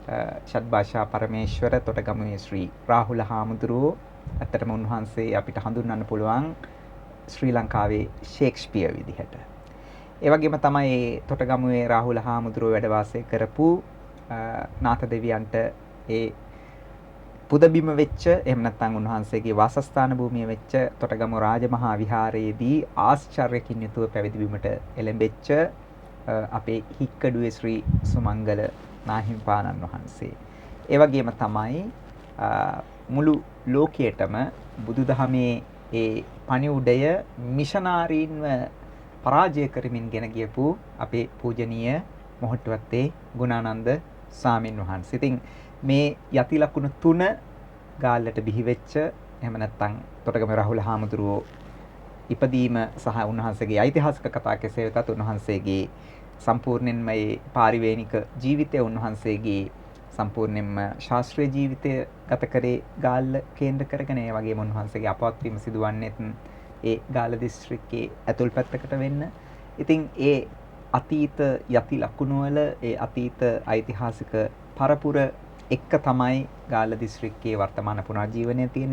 ෂඩ්භාෂා පරමේශ්වර තොටගමුවේ ශ්‍රී රාහුල හාමුදුරුවෝ ඇත්තටම උන්වහන්සේ අපිට හඳුන්වන්න පුළුවන් ශ්‍රී ලංකාවේ ෂේක්ස්පියර් විදිහට. ඒ වගේම තමයි තොටගමුවේ රාහුල හාමුදුරුවෝ වැඩ වාසය කරපු නාථ දෙවියන්ට ඒ පුදබිම වෙච්ච එහෙම නැත්නම් උන්වහන්සේගේ වාසස්ථාන භූමිය වෙච්ච තොටගමුව රාජමහා විහාරයේදී ආශ්චර්යකින් යුතුව පැවිදි වීමට එළඹෙච්ච අපේ හික්කඩුවේ ශ්‍රී සුමංගල නාහිමිපාණන් වහන්සේ. ඒ වගේම තමයි මුළු ලෝකයටම බුදුදහමේ ඒ පණිවුඩය මිෂනාරීන්ව පරාජය කරමින් ගෙන ගියපු අපේ පූජනීය මොහොට්ටුවත්තේ ගුණානන්ද ස්වාමින් වහන්සේ. ඉතින් මේ යති ලකුණු 3 ගාල්ලට බිහි වෙච්ච එහෙම නැත්නම් තොටගම රාහුල හාමුදුරුවෝ ඉපදීම සහ උන්වහන්සේගේ ඓතිහාසික කතා කෙසේ වෙතත් උන්වහන්සේගේ සම්පූර්ණයෙන්ම මේ පාරිවේණික ජීවිතය උන්වහන්සේගේ සම්පූර්ණයෙන්ම ශාස්ත්‍රීය ජීවිතය ගත කරේ ගාල්ල කේන්ද්‍ර කරගෙන ඒ වගේම උන්වහන්සේගේ අපවත් වීම සිදුවන්නේත් ඒ ගාල්ල දිස්ත්‍රික්කයේ ඇතුල් පැත්තකට වෙන්න. ඉතින් ඒ අතීත යති ලකුණු වල ඒ අතීත ඓතිහාසික පරපුර එක්ක තමයි ගාල්ල දිස්ත්‍රික්කයේ වර්තමාන පුනර්ජීවනය තියෙන්නේ.